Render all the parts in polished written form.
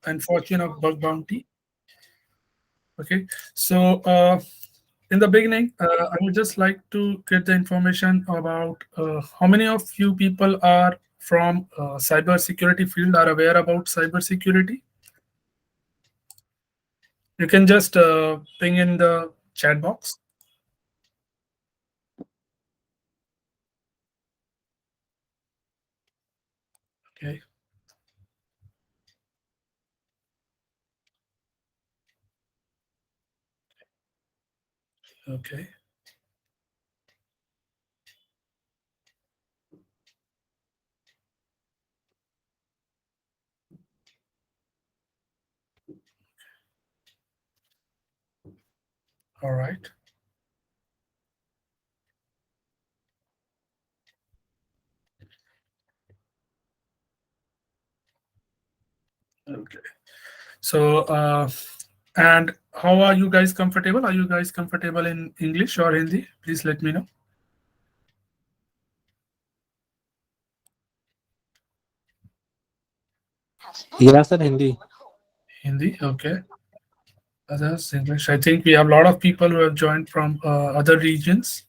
and fortune of bug bounty. Okay, so in the beginning, I would just like to get the information about how many of you people are from cyber security field, are aware about cyber security. You can just ping in the chat box. Okay. Okay. All right. Okay. So, and how are you guys comfortable? Are you guys comfortable in English or Hindi? Please let me know. Yeah, sir, Hindi. Hindi. Okay. Others English. I think we have a lot of people who have joined from other regions.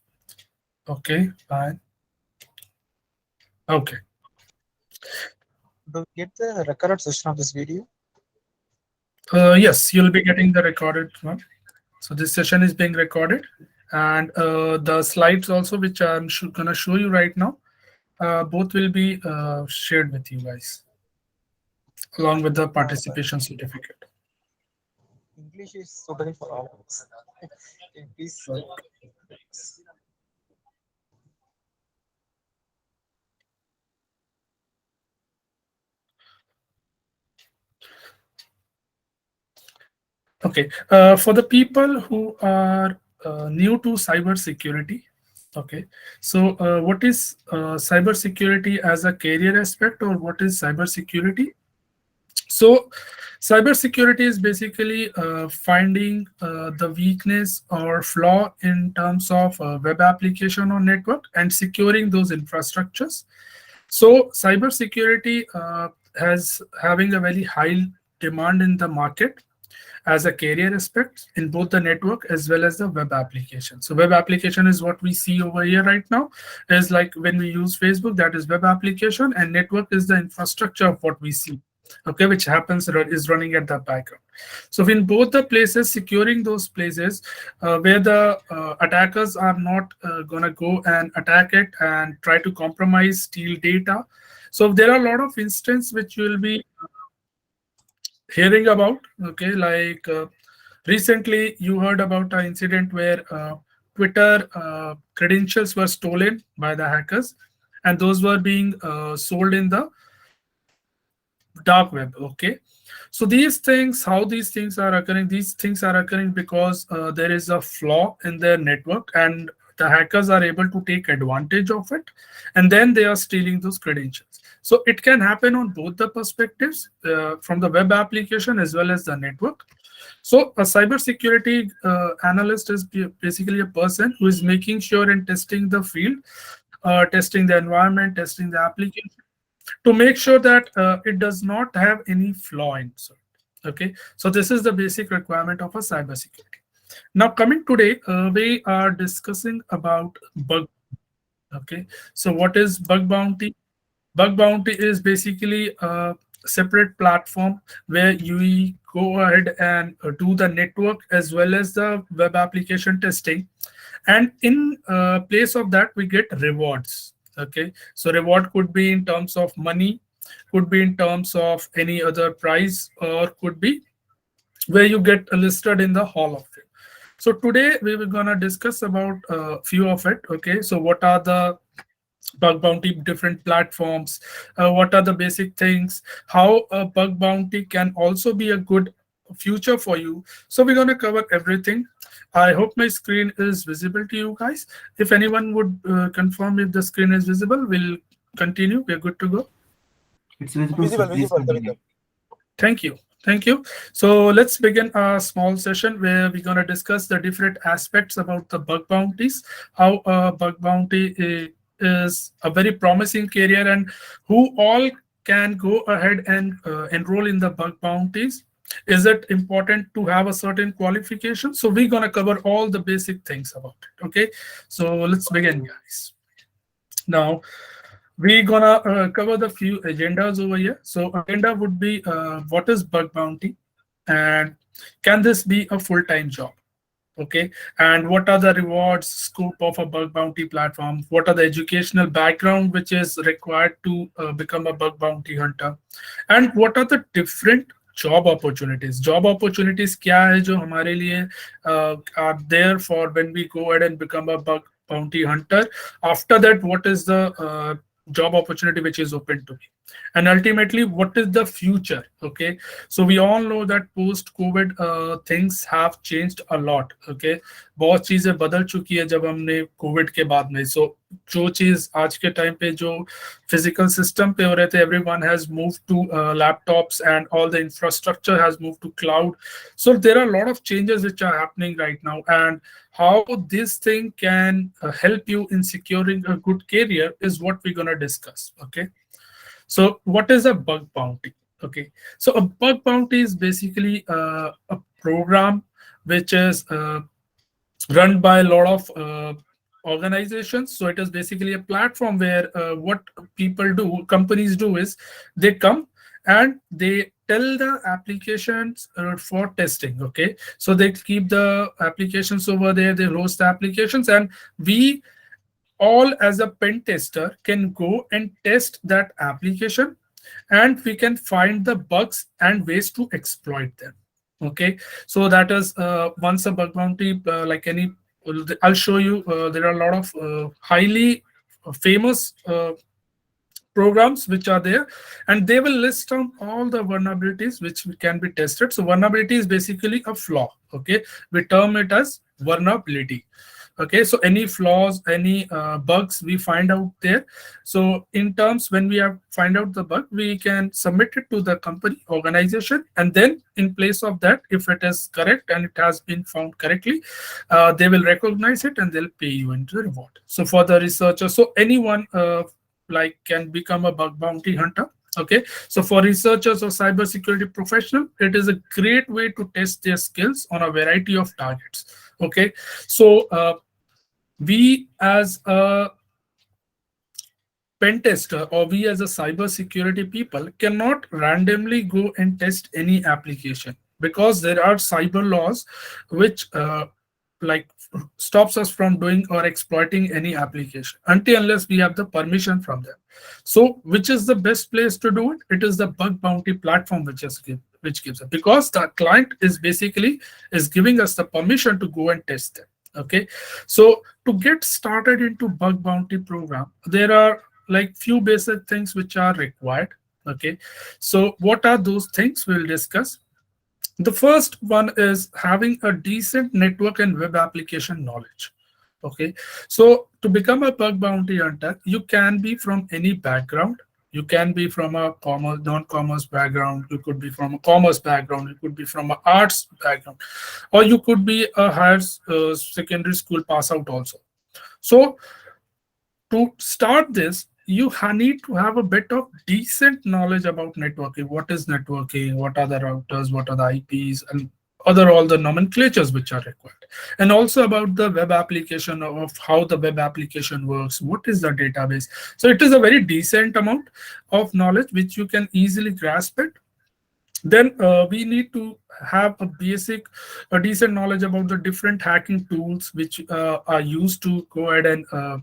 Okay. Fine. Okay. Do we get the recorded session of this video? Yes, you'll be getting the recorded one. So this session is being recorded, and the slides also, which I'm gonna show you right now, both will be shared with you guys along with the Sir, participation certificate. English is suitable for all of us. Please. Okay, for the people who are new to cybersecurity, okay, so what is cybersecurity as a career aspect, or what is cybersecurity? So, cybersecurity is basically finding the weakness or flaw in terms of web application or network and securing those infrastructures. So, cybersecurity has having a very high demand in the market as a career aspect in both the network as well as the web application. So web application is what we see over here right now, is like when we use Facebook, that is web application, and network is the infrastructure of what we see, okay, which happens is running at the background. So in both the places, securing those places where the attackers are not going to go and attack it and try to compromise, steal data. So there are a lot of instances which you will be hearing about, okay, like recently you heard about an incident where Twitter credentials were stolen by the hackers, and those were being sold in the dark web. Okay, so these things, how these things are occurring, these things are occurring because there is a flaw in their network, and the hackers are able to take advantage of it, and then they are stealing those credentials. So it can happen on both the perspectives, from the web application as well as the network. So a cybersecurity analyst is basically a person who is making sure and testing the field, testing the environment, testing the application, to make sure that it does not have any flaw inside. Okay, so this is the basic requirement of a cybersecurity. Now, coming today, we are discussing about bug. Okay, so what is bug bounty? Bug bounty is basically a separate platform where you go ahead and do the network as well as the web application testing, and in place of that we get rewards. Okay, so reward could be in terms of money, could be in terms of any other prize, or could be where you get listed in the hall of fame. So today we were gonna discuss about a few of it. Okay, so what are the bug bounty different platforms, what are the basic things, how a bug bounty can also be a good future for you. So we're going to cover everything. I hope my screen is visible to you guys. If anyone would confirm if the screen is visible, we'll continue. We're good to go. It's visible, sir. Visible, Please visible, continue. Davinder. Thank you. Thank you. So let's begin a small session where we're going to discuss the different aspects about the bug bounties, how a bug bounty is a very promising career, and who all can go ahead and enroll in the bug bounties? Is it important to have a certain qualification? So we're going to cover all the basic things about it. Okay, so let's begin, guys. Now we're gonna cover the few agendas over here. So agenda would be what is bug bounty, and can this be a full-time job? Okay, and what are the rewards scope of a bug bounty platform? What are the educational background which is required to become a bug bounty hunter? And what are the different job opportunities क्या है जो हमारे लिए are there for when we go ahead and become a bug bounty hunter? After that, what is the job opportunity which is open to me? And ultimately, what is the future? Okay, so we all know that post covid things have changed a lot. Okay, बहुत चीजें बदल चुकी है जब हमने Covid के बाद में. So जो चीज आज के टाइम पे जो फिजिकल सिस्टम पे हो रहे थे, everyone has moved to laptops and all the infrastructure has moved to cloud. So there are a lot of changes which are happening right now, and how this thing can help you in securing a good career is what we're going to discuss. Okay, so what is a bug bounty? Okay, so a bug bounty is basically a program which is run by a lot of organizations. So it is basically a platform where what people do, companies do, is they come and they tell the applications for testing. Okay, so they keep the applications over there, they host the applications, and we all as a pen tester can go and test that application, and we can find the bugs and ways to exploit them. Okay, so that is once a bug bounty, like any, I'll show you. There are a lot of highly famous programs which are there, and they will list down all the vulnerabilities which can be tested. So vulnerability is basically a flaw. Okay, we term it as vulnerability. Okay, so any flaws, any bugs we find out there. So in terms, when we have find out the bug, we can submit it to the company organization, and then in place of that, if it is correct and it has been found correctly, they will recognize it and they'll pay you into the reward. So for the researcher, so anyone like can become a bug bounty hunter. Okay, so for researchers or cybersecurity professional, it is a great way to test their skills on a variety of targets. Okay, so we as a pen tester or we as a cybersecurity people cannot randomly go and test any application, because there are cyber laws which like stops us from doing or exploiting any application until unless we have the permission from them. So which is the best place to do it? It is the bug bounty platform which gives it, because the client is basically is giving us the permission to go and test them. Okay, so to get started into bug bounty program, there are like few basic things which are required. Okay, so what are those things we'll discuss? The first one is having a decent network and web application knowledge. Okay, so to become a bug bounty hunter, you can be from any background. You can be from a commerce, non-commerce background. You could be from a commerce background. You could be from an arts background, or you could be a higher secondary school pass out also. So to start this, you need to have a bit of decent knowledge about networking. What is networking? What are the routers? What are the IPs? And other all the nomenclatures which are required. And also about the web application, of how the web application works. What is the database? So it is a very decent amount of knowledge which you can easily grasp it. Then we need to have a decent knowledge about the different hacking tools which are used to go ahead and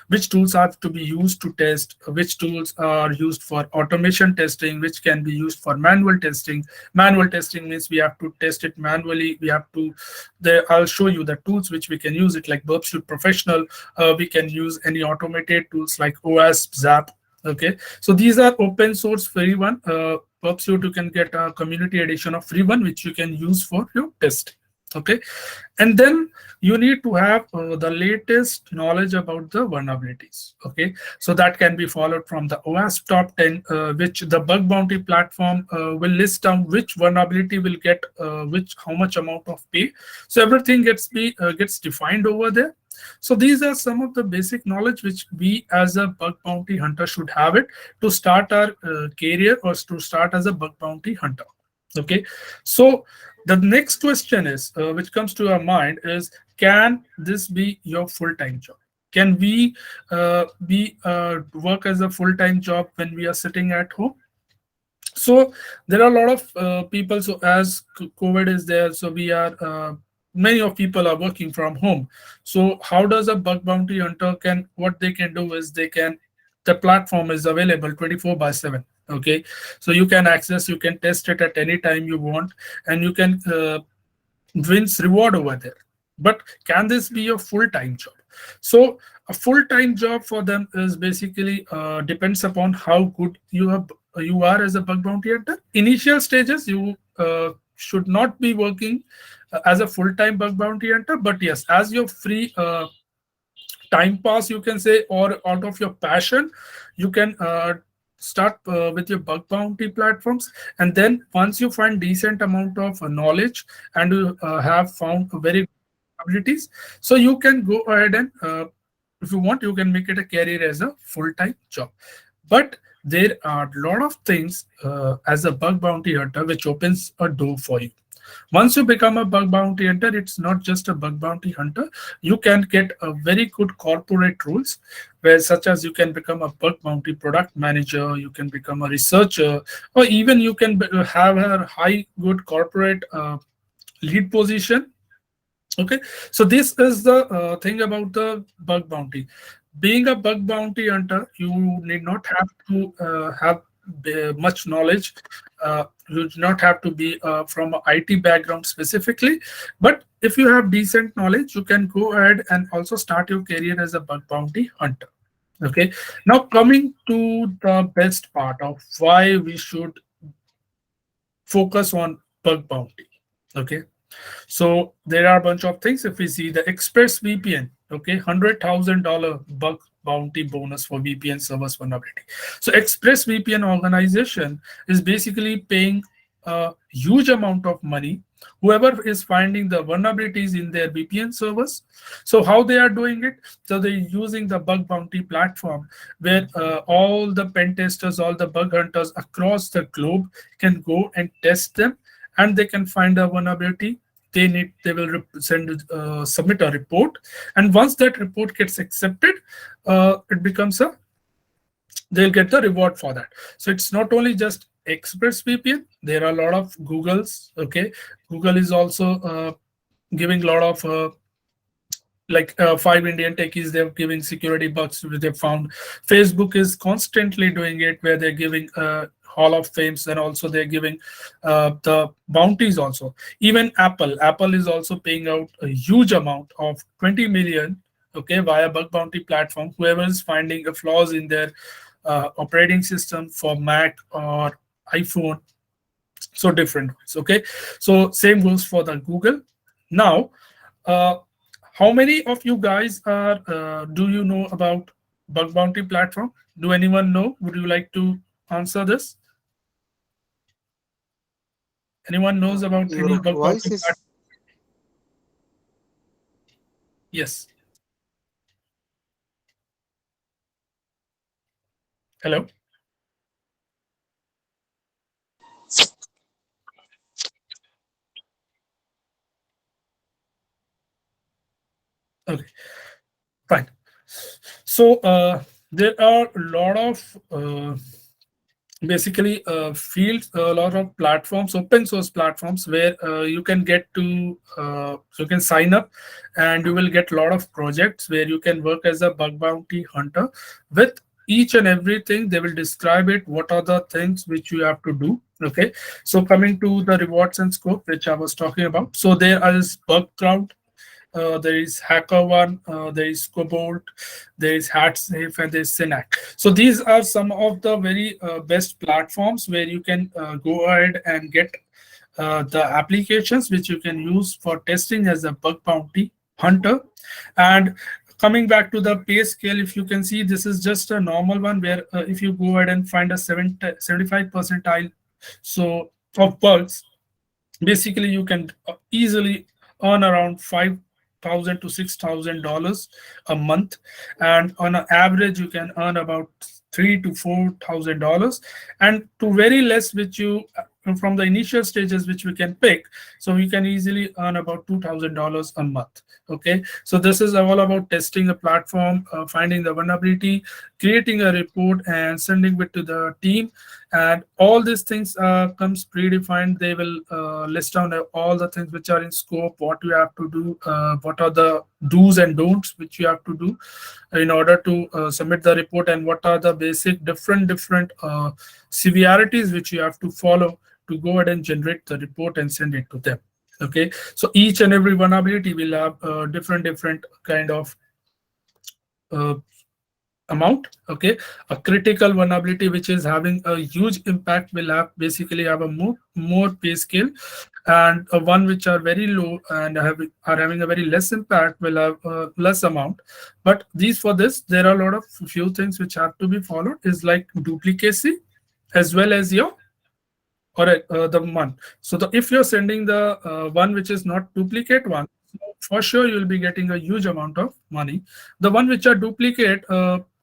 which tools are to be used to test, which tools are used for automation testing, which can be used for manual testing. Manual testing means we have to test it manually. We have to, I'll show you the tools which we can use it, like Burp Suite Professional. We can use any automated tools like OWASP, Zap. Okay, so these are open source free one. Burp Suite, you can get a community edition of free one which you can use for your testing. Okay, and then you need to have the latest knowledge about the vulnerabilities. Okay, so that can be followed from the OWASP top 10, which the bug bounty platform will list down which vulnerability will get which how much amount of pay. So everything gets defined over there. So these are some of the basic knowledge which we as a bug bounty hunter should have it to start our career or to start as a bug bounty hunter. Okay, so the next question is, which comes to our mind is, can this be your full-time job? Can we be work as a full-time job when we are sitting at home? So there are a lot of people. So as COVID is there, so we are many of people are working from home. So how does a bug bounty hunter can what they can do is they can the platform is available 24 by 7. Okay, so you can access, you can test it at any time you want, and you can wins reward over there. But can this be a full-time job? So a full-time job for them is basically depends upon how good you are as a bug bounty hunter. Initial stages you should not be working as a full-time bug bounty hunter, but yes, as your free time pass, you can say, or out of your passion, you can start with your bug bounty platforms. And then once you find decent amount of knowledge and you have found very abilities, so you can go ahead and if you want, you can make it a career as a full-time job. But there are a lot of things as a bug bounty hunter which opens a door for you. Once you become a bug bounty hunter, it's not just a bug bounty hunter. You can get a very good corporate roles, where such as you can become a bug bounty product manager, you can become a researcher, or even you can have a high good corporate lead position. Okay, so this is the thing about the bug bounty. Being a bug bounty hunter, you need not have to have much knowledge. You do not have to be from an IT background specifically, but if you have decent knowledge, you can go ahead and also start your career as a bug bounty hunter. Okay, now coming to the best part of why we should focus on bug bounty. Okay, so there are a bunch of things. If we see the Express VPN, okay, $100,000 bug bounty bonus for VPN servers vulnerability. So Express VPN organization is basically paying a huge amount of money whoever is finding the vulnerabilities in their VPN servers. So how they are doing it? So they're using the bug bounty platform where all the pen testers, all the bug hunters across the globe can go and test them, and they can find a vulnerability. They will submit a report, and once that report gets accepted, it becomes a they'll get the reward for that. So it's not only just ExpressVPN. There are a lot of Googles. Okay, Google is also giving a lot of like five Indian techies, they're giving security bugs which they found. Facebook is constantly doing it, where they're giving Hall of Fames, and also they're giving the bounties also. Even Apple is also paying out a huge amount of 20 million, okay, via bug bounty platform. Whoever is finding a flaws in their operating system for Mac or iPhone, so different ones. Okay, so same goes for the Google. Now, uh, how many of you guys are do you know about bug bounty platform? Do anyone know? Would you like to answer this? Anyone knows about any Your bug bounty voice platform? is Yes. Hello. Okay. Fine. So there are a lot of basically fields, a lot of platforms, open source platforms, where you can get to you can sign up, and you will get a lot of projects where you can work as a bug bounty hunter. With each and everything, they will describe it, what are the things which you have to do. Okay, so coming to the rewards and scope, which I was talking about, so there is bug crowd, there is HackerOne, there is Cobalt, there is HatSafe, and there is Synac. So these are some of the very best platforms where you can go ahead and get the applications which you can use for testing as a bug bounty hunter. And coming back to the pay scale, if you can see, this is just a normal one where if you go ahead and find a 75 percentile so of bugs, basically you can easily earn around 5,000 to $6,000 a month, and on an average you can earn about $3,000 to $4,000, and to very less which you from the initial stages which we can pick, so you can easily earn about $2,000 a month. Okay, so this is all about testing a platform, finding the vulnerability, creating a report and sending it to the team. And all these things comes predefined. They will list down all the things which are in scope, what you have to do, what are the do's and don'ts which you have to do in order to submit the report, and what are the basic different severities which you have to follow to go ahead and generate the report and send it to them. Okay, so each and every vulnerability will have different kind of uh, amount. Okay, a critical vulnerability which is having a huge impact will have basically have a more pay scale, and one which are very low and are having a very less impact will have less amount. But these for this there are a lot of few things which have to be followed, is like duplicacy as well as your correct the one. So if you're sending the one which is not duplicate one, for sure you'll be getting a huge amount of money. The one which are duplicate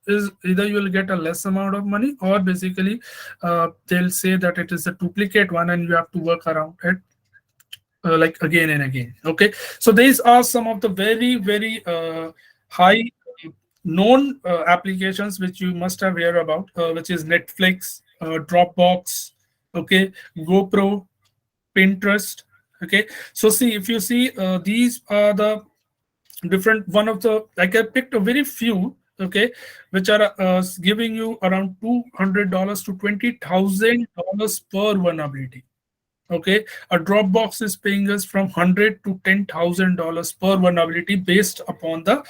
is either you will get a less amount of money, or basically they'll say that it is a duplicate one and you have to work around it like again and again. Okay, so these are some of the very high known applications which you must have heard about, which is Netflix, Dropbox, okay, GoPro, Pinterest. Okay, so see, if you see, these are the different one of the, like I picked a very few, okay, which are giving you around $200 to $20,000 per vulnerability. Okay, a Dropbox is paying us from $100 to $10,000 per vulnerability based upon the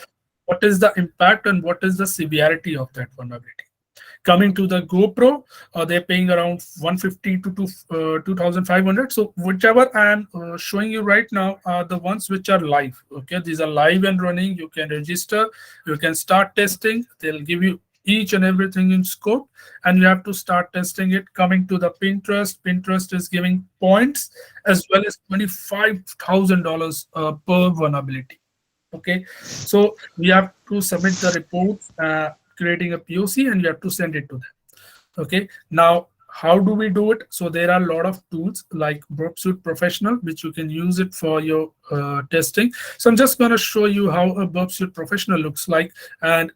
what is the impact and what is the severity of that vulnerability. Coming to the GoPro, they're paying around 150 to 2,500. So whichever I am showing you right now are the ones which are live. Okay, these are live and running. You can register, you can start testing. They'll give you each and everything in scope, and you have to start testing it. Coming to the Pinterest is giving points as well as $25,000 per vulnerability. Okay, so we have to submit the reports, creating a POC, and you have to send it to them. Okay, now how do we do it? So there are a lot of tools like Burp Suite Professional, which you can use it for your testing. So I'm just going to show you how a Burp Suite Professional looks like, and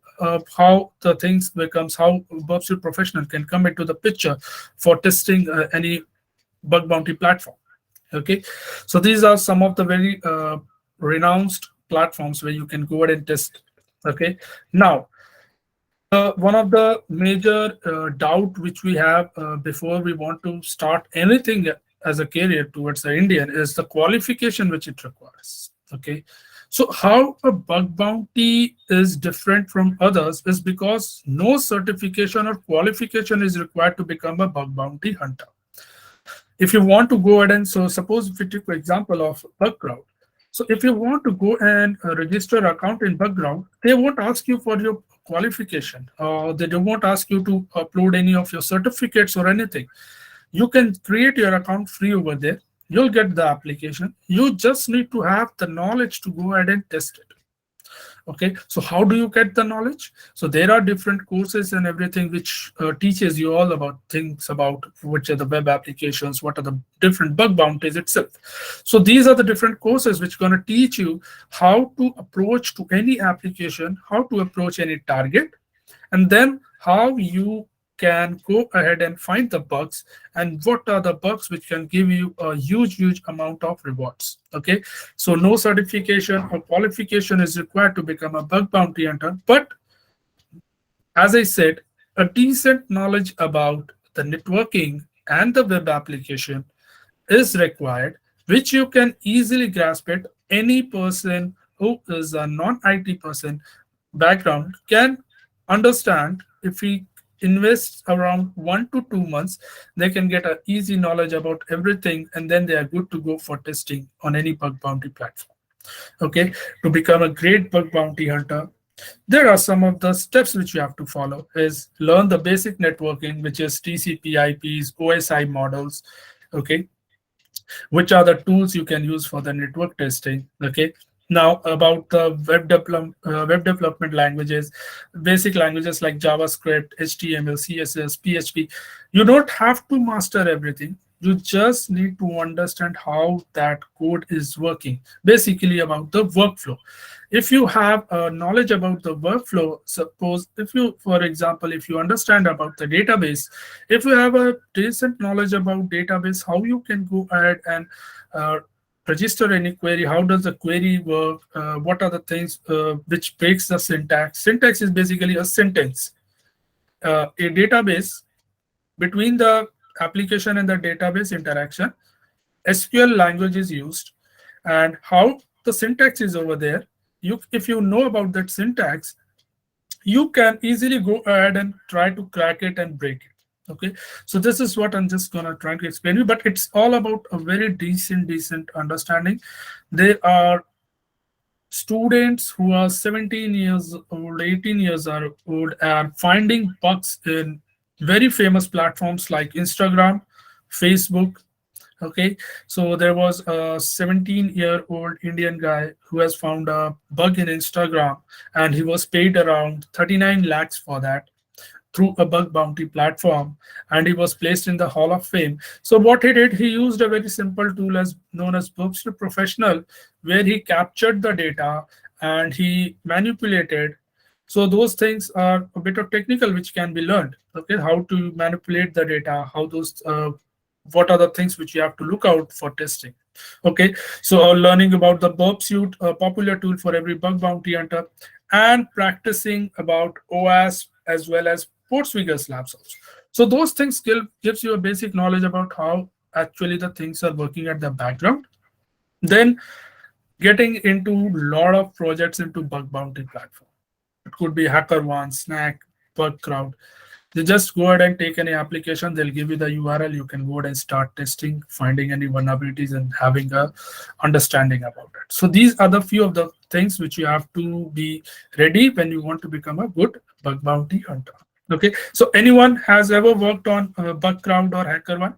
how the things becomes, how Burp Suite Professional can come into the picture for testing any bug bounty platform. Okay, so these are some of the very renounced platforms where you can go ahead and test. Okay, now one of the major doubt which we have before we want to start anything as a career towards the Indian is the qualification which it requires. Okay, so how a bug bounty is different from others is because no certification or qualification is required to become a bug bounty hunter. If you want to go ahead and, so suppose if we take the example of BugCrowd. So if you want to go and register an account in BugCrowd, they won't ask you for your qualification. They won't ask you to upload any of your certificates or anything. You can create your account free over there. You'll get the application. You just need to have the knowledge to go ahead and test it. Okay, so how do you get the knowledge? So there are different courses and everything which teaches you all about things about which are the web applications, what are the different bug bounties itself. So these are the different courses which are going to teach you how to approach to any application, how to approach any target, and then how you can go ahead and find the bugs, and what are the bugs which can give you a huge amount of rewards. Okay, so no certification or qualification is required to become a bug bounty hunter, but as I said, a decent knowledge about the networking and the web application is required, which you can easily grasp it. Any person who is a non-IT person background can understand if he invest around 1 to 2 months, they can get an easy knowledge about everything, and then they are good to go for testing on any bug bounty platform. Okay, to become a great bug bounty hunter, there are some of the steps which you have to follow. Is learn the basic networking, which is TCP, IPs, OSI models. Okay, which are the tools you can use for the network testing. Okay, now about the web development languages, basic languages like JavaScript, HTML, CSS, PHP. You don't have to master everything. You just need to understand how that code is working, basically about the workflow. If you have knowledge about the workflow, suppose if you, for example, if you understand about the database, if you have a decent knowledge about database, how you can go ahead and uh, register any query, how does the query work, what are the things which breaks the syntax. Syntax is basically a sentence, a database between the application and the database interaction. SQL language is used, and how the syntax is over there. If you know about that syntax, you can easily go ahead and try to crack it and break it. Okay, so this is what I'm just gonna try to explain you, but it's all about a very decent understanding. There are students who are 17 years old, 18 years old, and finding bugs in very famous platforms like Instagram, Facebook. Okay, so there was a 17-year-old Indian guy who has found a bug in Instagram, and he was paid around 39 lakhs for that through a bug bounty platform, and he was placed in the Hall of Fame. So what he did, he used a very simple tool as known as Boobster Professional, where he captured the data and he manipulated. So those things are a bit of technical which can be learned. Okay, how to manipulate the data, how those what are the things which you have to look out for testing. Okay, so learning about the burp suite, a popular tool for every bug bounty hunter, and practicing about OAS as well as Portswigger labs also. So those things gives you a basic knowledge about how actually the things are working at the background. Then getting into lot of projects into bug bounty platform. It could be HackerOne, Snack, Bugcrowd. They just go ahead and take any application, they'll give you the URL, you can go ahead and start testing, finding any vulnerabilities and having a understanding about it. So these are the few of the things which you have to be ready when you want to become a good bug bounty hunter. Okay, so anyone has ever worked on Bugcrowd or HackerOne?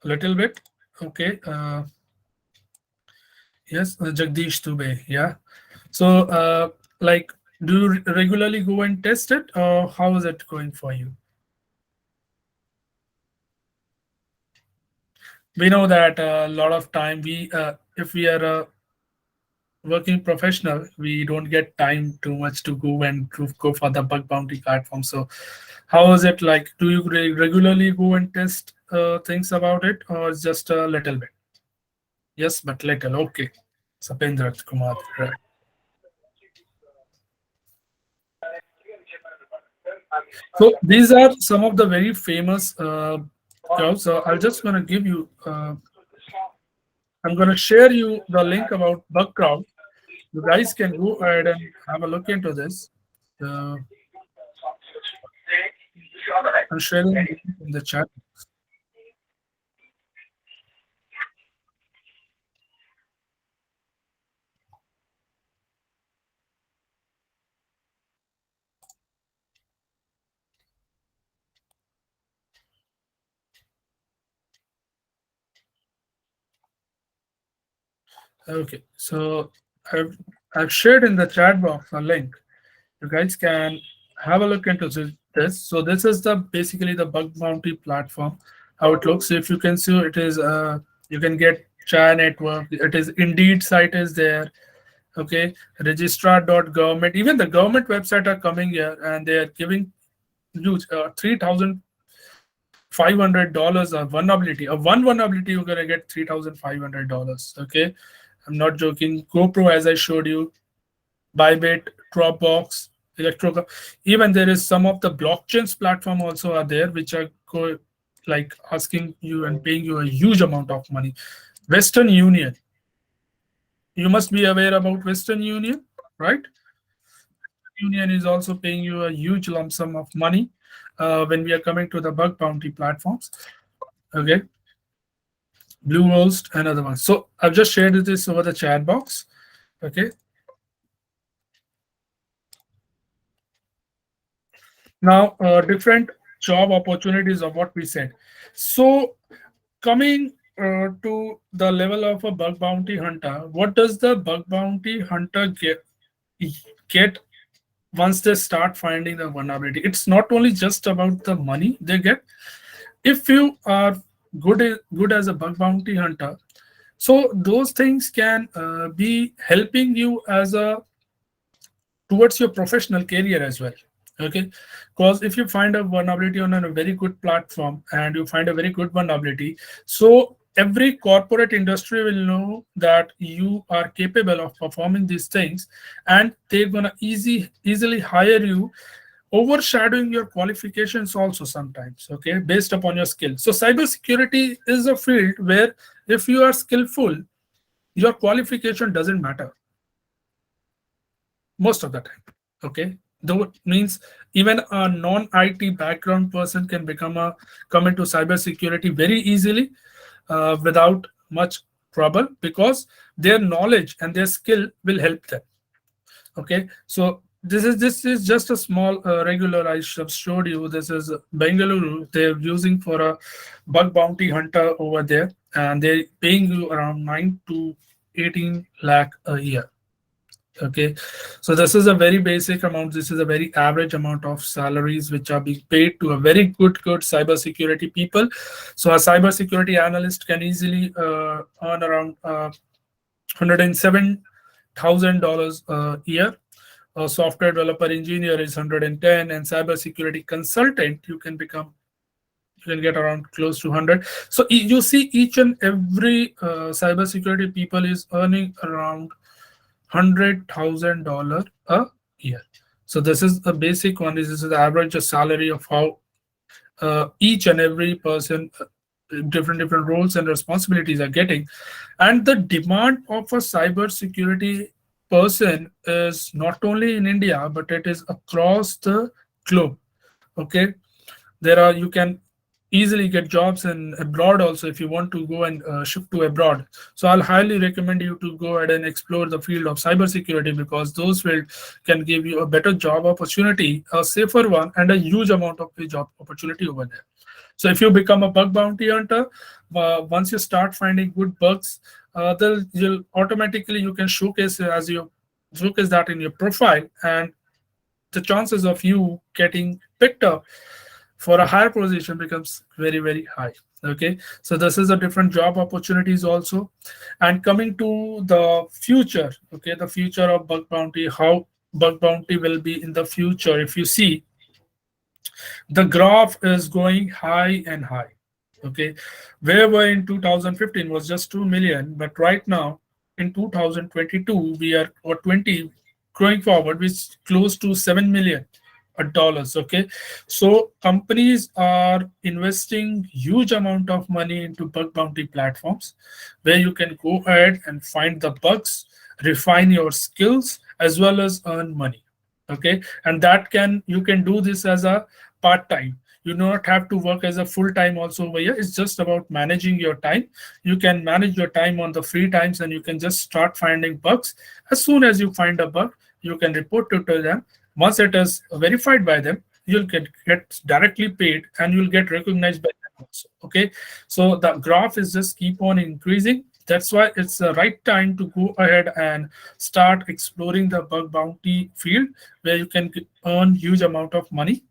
A little bit. Okay. Yes, Jagdish Dubey. Yeah. So, like, do you regularly go and test it, or how is it going for you? We know that a lot of time if we are a working professional, we don't get time too much to go and to go for the bug bounty platform. So, how is it like? Do you regularly go and test things about it, or just a little bit? Yes, but little. Okay. Sapendra Kumar. Right. So these are some of the very famous crowds. So I'm just going to give you, I'm going to share you the link about Bug Crowd. You guys can go ahead and have a look into this. Uh, I'm sharing the link in the chat. Okay, so I've shared in the chat box a link. You guys can have a look into this. So this is the basically the bug bounty platform, how it looks. If you can see, it is you can get Chai network. It is Indeed site is there. Okay, registrar.government. Even the government website are coming here and they are giving you $3,500 of vulnerability. A one vulnerability you're gonna get $3,500. Okay, I'm not joking. GoPro, as I showed you, Bybit, Dropbox, Electro. Even there is some of the blockchains platform also are there, which are like asking you and paying you a huge amount of money. Western Union. You must be aware about Western Union, right? Union is also paying you a huge lump sum of money when we are coming to the bug bounty platforms. Okay, Blue Roast and other ones. So I've just shared this over the chat box. Okay, now different job opportunities of what we said. So coming to the level of a bug bounty hunter, what does the bug bounty hunter get once they start finding the vulnerability? It's not only just about the money they get. If you are good as a bug bounty hunter, so those things can be helping you as a towards your professional career as well. Okay, because if you find a vulnerability on a very good platform and you find a very good vulnerability, so every corporate industry will know that you are capable of performing these things, and they're gonna easily hire you, overshadowing your qualifications also sometimes, okay, based upon your skill. So cybersecurity is a field where if you are skillful, your qualification doesn't matter most of the time. Okay, though it means even a non-IT background person can come into cybersecurity very easily without much trouble, because their knowledge and their skill will help them. Okay, so this is just a small regular I have showed you. This is Bengaluru. They're using for a bug bounty hunter over there, and they're paying you around 9 to 18 lakh a year. Okay, so this is a very basic amount. This is a very average amount of salaries which are being paid to a very good cybersecurity people. So a cybersecurity analyst can easily earn around $107,000 a year. A software developer engineer is 110, and cybersecurity consultant you can get around close to 100. So you see each and every cybersecurity people is earning around $100,000 a year. So this is the basic one. This is the average salary of how each and every person, different roles and responsibilities are getting. And the demand of a cyber security person is not only in India, but it is across the globe. Okay, there are you can easily get jobs in abroad also if you want to go and shift to abroad. So I'll highly recommend you to go ahead and explore the field of cybersecurity, because those fields can give you a better job opportunity, a safer one, and a huge amount of job opportunity over there. So if you become a bug bounty hunter, once you start finding good bugs, then you'll automatically you can showcase that in your profile, and the chances of you getting picked up for a higher position becomes very high. Okay, so this is a different job opportunities also. And coming to the future, okay, the future of bug bounty, how bug bounty will be in the future. If you see, the graph is going high and high. Okay, where were in 2015 was just 2 million, but right now in 2022 we are, or 20 growing forward, which close to 7 million dollars. Okay, so companies are investing huge amount of money into bug bounty platforms, where you can go ahead and find the bugs, refine your skills, as well as earn money. Okay, and that can you can do this as a part time. You do not have to work as a full time also over here. It's just about managing your time. You can manage your time on the free times, and you can just start finding bugs. As soon as you find a bug, you can report it to them. Once it is verified by them, you'll get directly paid, and you'll get recognized by them also. Okay, so the graph is just keep on increasing. That's why it's the right time to go ahead and start exploring the bug bounty field, where you can earn huge amount of money.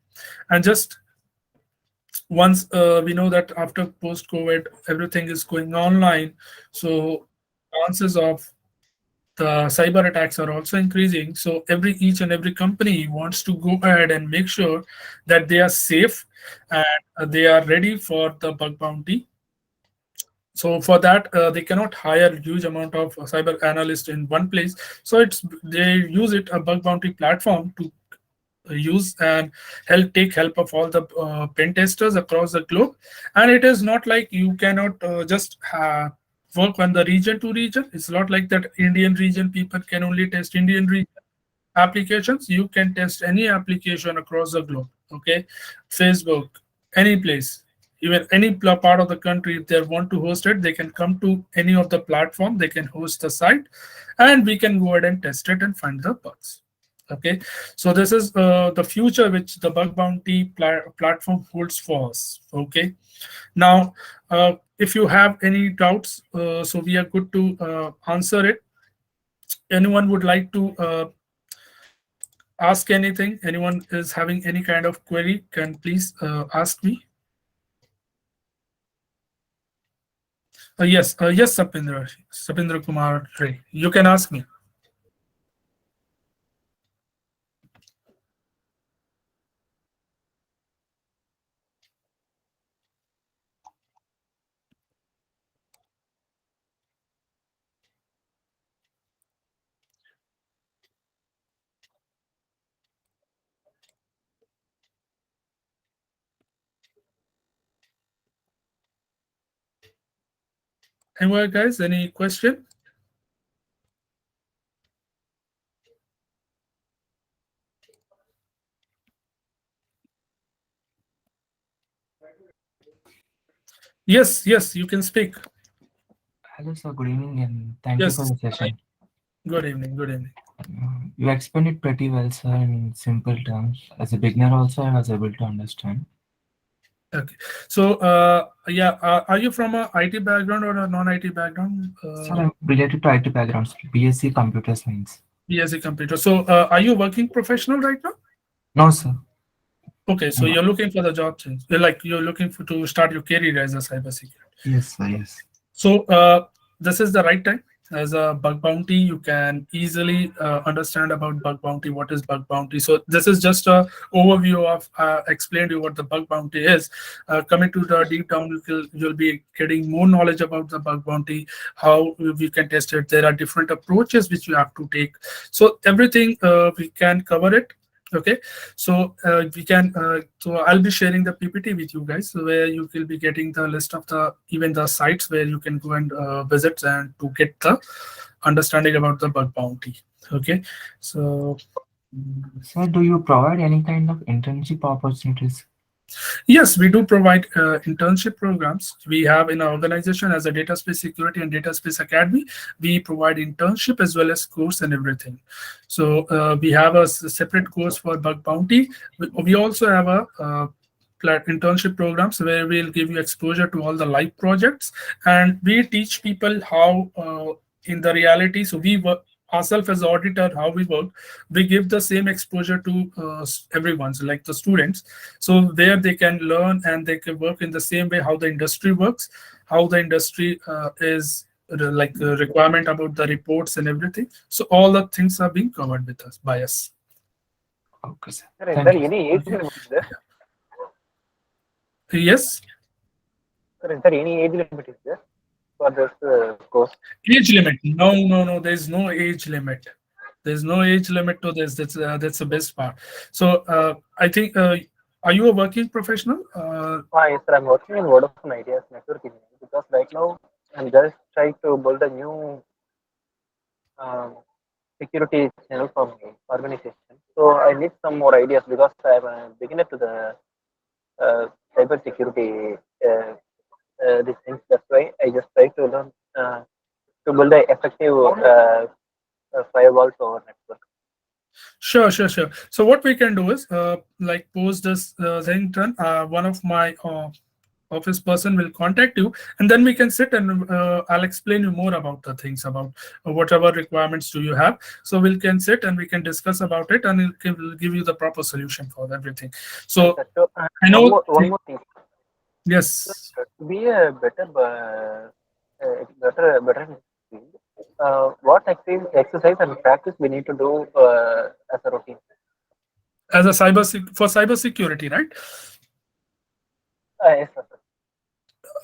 And just once we know that after post COVID everything is going online, so chances of the cyber attacks are also increasing. So each and every company wants to go ahead and make sure that they are safe, and they are ready for the bug bounty. So for that, they cannot hire huge amount of cyber analysts in one place. So they use it a bug bounty platform to use and take help of all the pen testers across the globe. And it is not like you cannot just work on the region to region. It's not like that Indian region people can only test Indian region applications. You can test any application across the globe. Okay, Facebook, any place, even any part of the country. If they want to host it, they can come to any of the platform. They can host the site, and we can go ahead and test it and find the bugs. Okay, so this is the future which the bug bounty platform holds for us. Okay, now if you have any doubts, so we are good to answer it. Anyone would like to ask anything? Anyone is having any kind of query, can please ask me. Yes, Sapindra Kumar Ray, you can ask me. Anyone, guys, any question? Yes, you can speak. Hello, sir. Good evening, and thank you for Yes, the session. good evening. You explained it pretty well, sir, in simple terms. As a beginner, also, I was able to understand. Okay, so yeah, are you from a IT background or a non-IT background? Sir, I'm related to IT backgrounds, BSc Computer Science. BSc computer. So are you working professional right now? No, sir. Okay, so you're looking for the job change. Like you're looking for to start your career as a cybersecurity. Yes, sir. Yes. So this is the right time. As a bug bounty, you can easily understand about bug bounty. What is bug bounty? So this is just a overview of explained you what the bug bounty is. Coming to the deep down, you'll be getting more knowledge about the bug bounty, how we can test it. There are different approaches which you have to take. So everything we can cover it. Okay, so we can so I'll be sharing the PPT with you guys, so where you will be getting the list of the even the sites where you can go and visit and to get the understanding about the bug bounty. Okay, so Sir, do you provide any kind of internship opportunities? yes, we do provide internship programs. We have in our organization as a Dataspace Security and Dataspace Academy, we provide internship as well as course and everything. So we have a separate course for bug bounty. We also have a internship programs where we'll give you exposure to all the live projects, and we teach people how in the reality. So we work ourselves as auditor, how we work. We give the same exposure to everyone, so like the students, so there they can learn and they can work in the same way how the industry works, how the industry is like the requirement about the reports and everything. So all the things are being covered with us by us. Okay, sir. Sir, is Thank there you. any age Okay. limit is there? Yes. Sir, is there any age limit is there for this course? Age limit? No. There's no age limit. There's no age limit to this. That's the best part. So I think, are you a working professional? Yes, sir, I'm working in Vodafone Ideas network engineer because right now I'm just trying to build a new um, security channel for my organization. So I need some more ideas because I'm a beginner to the cyber security these things. That's why I just try to learn to build a effective firewall to our network. Sure. So what we can do is, like post this thing done. One of my office person will contact you, and then we can sit and I'll explain you more about the things about whatever requirements do you have. So we can sit and we can discuss about it, and we'll give you the proper solution for everything. Yes, So sir. So I know. one more thing. Yes. To be a better in this field, what exercise and practice we need to do as a routine? As a for cyber security, right? Yes, sir.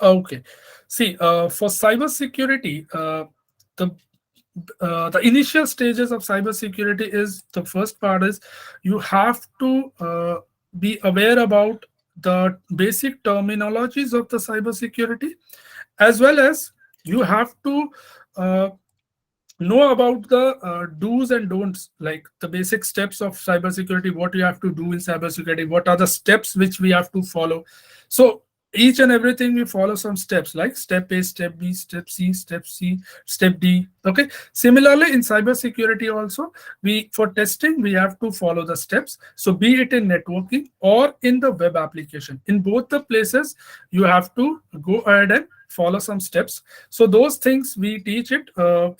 Okay. See, for cybersecurity, the initial stages of cybersecurity is the first part is you have to be aware about the basic terminologies of the cybersecurity, as well as you have to uh, know about the do's and don'ts, like the basic steps of cybersecurity, what you have to do in cybersecurity, what are the steps which we have to follow. So each and everything we follow some steps, like step A, step B, step C, step C, step D. Okay. Similarly, in cybersecurity also, we for testing we have to follow the steps. So be it in networking or in the web application, in both the places, you have to go ahead and follow some steps. So those things we teach it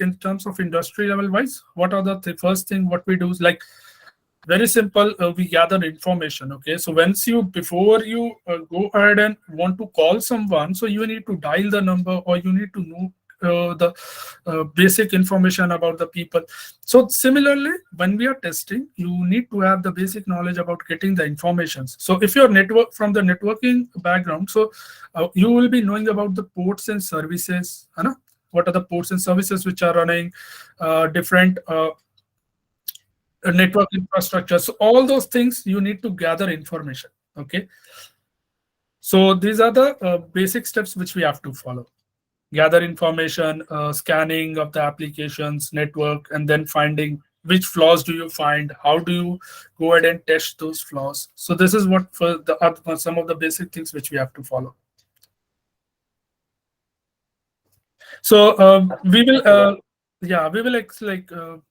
in terms of industry level wise. What are the first thing what we do is like very simple. We gather information. Okay, so once you before you go ahead and want to call someone, so you need to dial the number or you need to know the basic information about the people. So similarly, when we are testing, you need to have the basic knowledge about getting the informations. So if you're network from the networking background, so you will be knowing about the ports and services, what are the ports and services which are running, different network infrastructure. So all those things you need to gather information. Okay. So these are the basic steps which we have to follow. Gather information, scanning of the applications, network, and then finding which flaws do you find, how do you go ahead and test those flaws. So this is what for the some of the basic things which we have to follow. So we will yeah, we will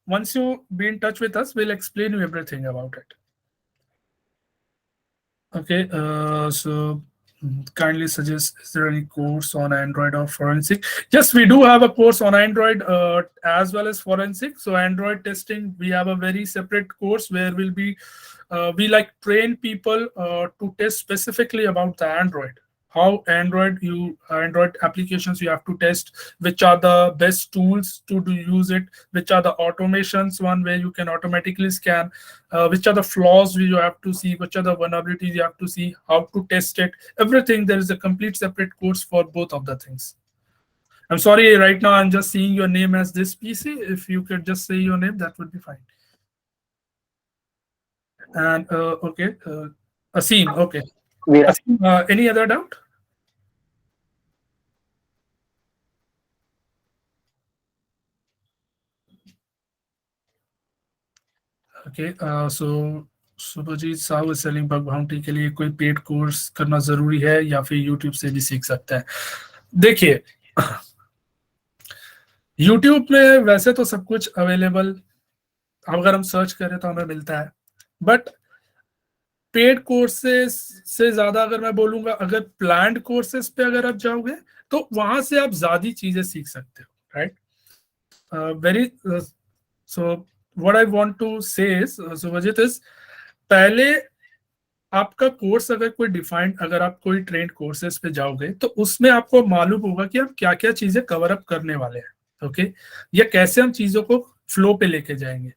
once you be in touch with us, we'll explain you everything about it. Okay, so kindly suggest, is there any course on Android or forensic? Yes, we do have a course on Android as well as forensic. So Android testing, we have a very separate course where we'll be we like train people to test specifically about the Android. How Android applications you have to test, which are the best tools to use it, which are the automations one where you can automatically scan, which are the flaws you have to see, which are the vulnerabilities you have to see, how to test it, everything. There is a complete separate course for both of the things. I'm sorry, right now I'm just seeing your name as this PC. If you could just say your name, that would be fine. And okay, Asim, okay. Veera. Asim, any other doubt? Okay, so Subhajit Sahu selling bug bounty के लिए कोई paid course करना जरूरी है या फिर YouTube से भी सीख सकता है? देखिए, यूट्यूब में वैसे तो सब कुछ अवेलेबल, अगर हम सर्च करें तो हमें मिलता है, बट पेड कोर्सेस से ज्यादा अगर मैं बोलूंगा, अगर प्लान्ड कोर्सेस पे अगर आप जाओगे तो वहां से आप ज्यादा चीजें सीख सकते हो, right? Very so what I want to say is, Subhajit, is पहले आपका कोर्स अगर कोई डिफाइंड, अगर आप कोई ट्रेंड कोर्सेज पे जाओगे तो उसमें आपको मालूम होगा कि आप क्या क्या चीजें कवर अप करने वाले हैं, ओके, या कैसे हम चीजों को फ्लो पे लेके जाएंगे।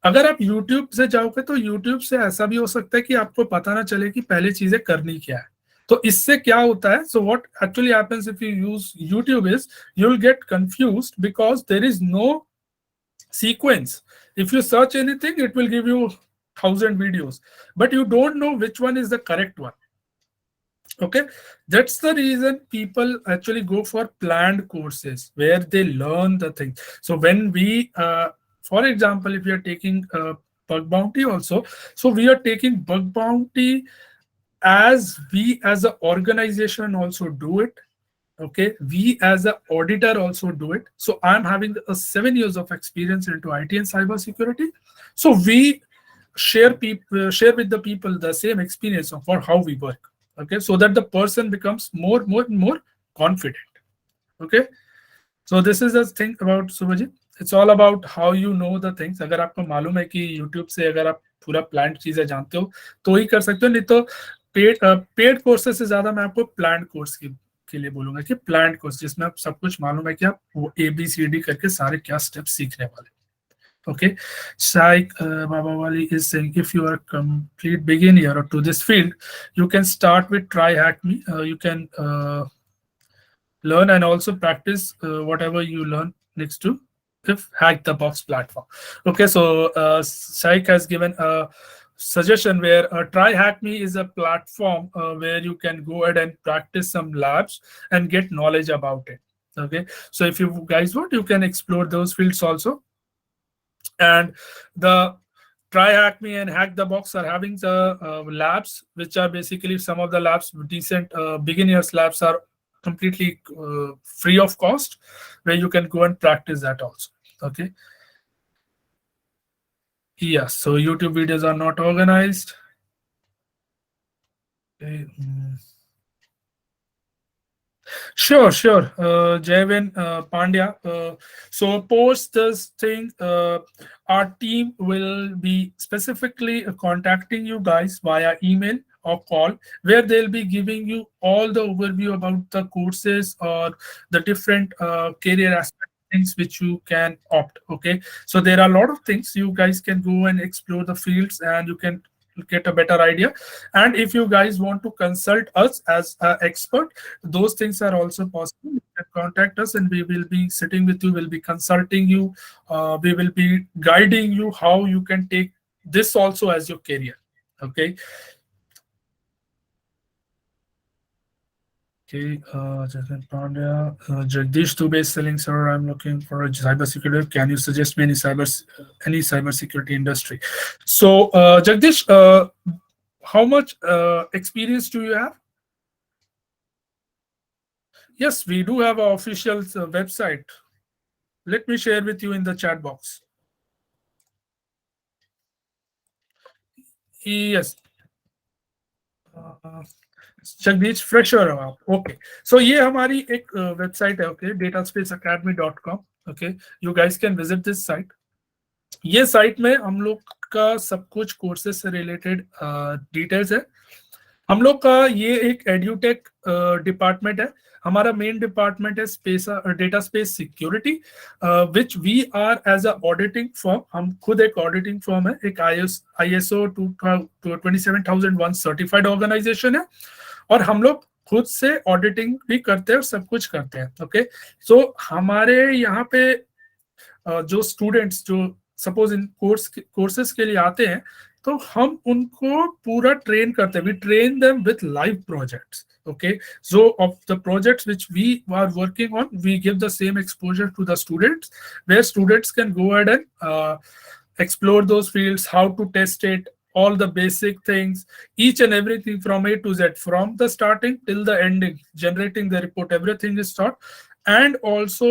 अगर आप यूट्यूब से जाओगे तो यूट्यूब से ऐसा भी हो सकता है कि आपको पता ना चले कि पहले चीजें करनी क्या है। तो इससे क्या होता है, so what actually happens if you use YouTube is you will get confused because there is no sequence. If you search anything, it will give you 1,000 videos, but you don't know which one is the correct one. Okay, that's the reason people actually go for planned courses where they learn the thing. So when we for example, if you are taking bug bounty also, so we are taking bug bounty as we as an organization also do it. Okay, we as an auditor also do it. So I'm having a 7 years of experience into IT and cyber security. So we share with the people the same experience of how we work. Okay, so that the person becomes more confident. Okay, so this is the thing about Subhajit. It's all about how you know the things. अगर आपको मालूम है कि YouTube से अगर आप पूरा plan चीजें जानते हो तो ही कर सकते हो, नहीं तो पेड कोर्सेज से ज्यादा मैं आपको प्लान कोर्स के लिए बोलूंगा कि प्लान कोर्स जिसमें आप सब कुछ मालूम है कि आप वो ABCD करके सारे क्या स्टेप सीखने वाले। Okay, Shaikh Baba Wali is saying if you are a complete beginner to this field, you can start with Try Hack Me. You can learn and also practice whatever you learn next to if Hack the Box platform. Okay, so Shaikh has given a suggestion where Try Hack Me is a platform where you can go ahead and practice some labs and get knowledge about it. Okay, so if you guys want, you can explore those fields also. And the try hack me and hack the box are having the labs, which are basically some of the labs, decent beginners labs are completely free of cost, where you can go and practice that also. Okay. Yeah, so YouTube videos are not organized. Okay. Sure, sure. Jayvin Pandya. So post this thing. Our team will be specifically contacting you guys via email or call, where they'll be giving you all the overview about the courses or the different career aspect things which you can opt. Okay, so there are a lot of things you guys can go and explore the fields, and you can get a better idea. And if you guys want to consult us as an expert, those things are also possible. You can contact us and we will be sitting with you, we'll be consulting you, we will be guiding you how you can take this also as your career. Okay. Okay, Jatin Pandya, Jagdish Dubey is selling, sir. I'm looking for a cybersecurity. Can you suggest me any cybersecurity industry? So, Jagdish, how much experience do you have? Yes, we do have an official website. Let me share with you in the chat box. Yes. Jagdish fresher हो आप okay so ये हमारी एक website है okay dataspaceacademy.com okay you guys can visit this site ये site में हम लोग का सब कुछ कोर्सेज से रिलेटेड डिटेल्स है हम लोग का ये एक एड्यूटेक डिपार्टमेंट है हमारा मेन डिपार्टमेंट है space data space security which we are as a auditing firm हम खुद एक ऑडिटिंग फर्म है एक ISO 27001 सर्टिफाइड ऑर्गेनाइजेशन है और हम लोग खुद से ऑडिटिंग भी करते हैं और सब कुछ करते हैं ओके सो हमारे यहाँ पे जो स्टूडेंट्स जो सपोज इन कोर्सेज के लिए आते हैं तो हम उनको पूरा ट्रेन करते हैं we train them with live projects okay so of the projects which we are working on we give the same exposure to the students where students can go ahead and explore those fields how to test it all the basic things each and everything from A to Z from the starting till the ending generating the report everything is taught and also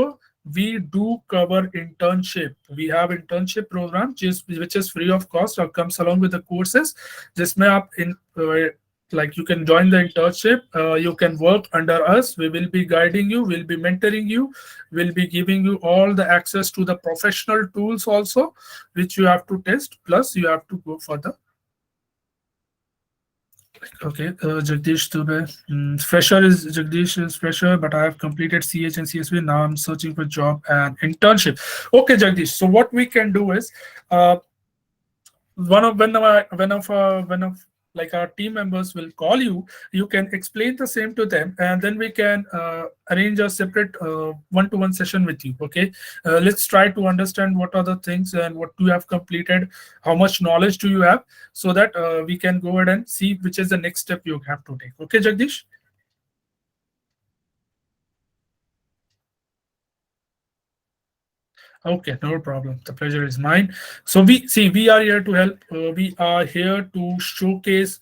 we do cover internship we have internship program which is free of cost or comes along with the courses जिसमें आप in like you can join the internship you can work under us we will be guiding you we'll be mentoring you we'll be giving you all the access to the professional tools also which you have to test plus you have to go for the okay Jagdish Dubey fresher is Jagdish is fresher but I have completed CH and CSV now I'm searching for job and internship okay Jagdish so what we can do is one of like our team members will call you you can explain the same to them and then we can arrange a separate one-to-one session with you okay let's try to understand what are the things and what you have completed how much knowledge do you have so that we can go ahead and see which is the next step you have to take okay Jagdish okay no problem the pleasure is mine so we are here to help we are here to showcase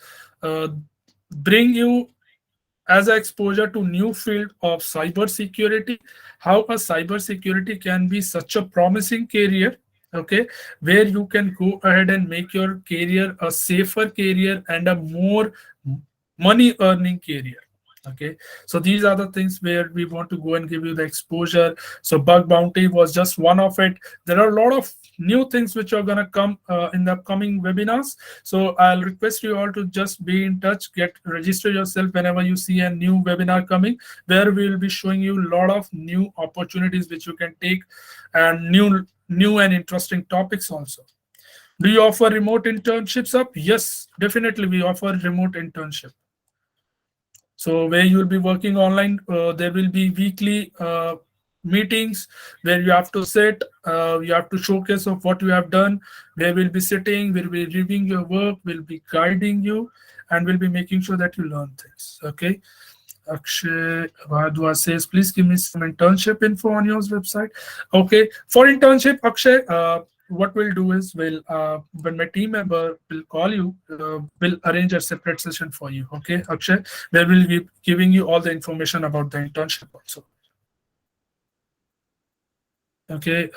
bring you as an exposure to new field of cyber security how a cyber security can be such a promising career okay where you can go ahead and make your career a safer career and a more money earning career okay so these are the things where we want to go and give you the exposure so bug bounty was just one of it there are a lot of new things which are going to come in the upcoming webinars so I'll request you all to just be in touch get register yourself whenever you see a new webinar coming where we will be showing you a lot of new opportunities which you can take and new and interesting topics also do you offer remote internships up yes definitely we offer remote internship so where you will be working online there will be weekly meetings where you have to sit you have to showcase of what you have done where we'll be sitting we'll be reviewing your work we'll be guiding you and we'll be making sure that you learn things okay Akshay Bhardwaj says, please give me some internship info on your website. Okay, for internship, Akshay, what we'll do is when my team member will call you, we'll arrange a separate session for you. Okay, Akshay, where we'll be giving you all the information about the internship also. Okay,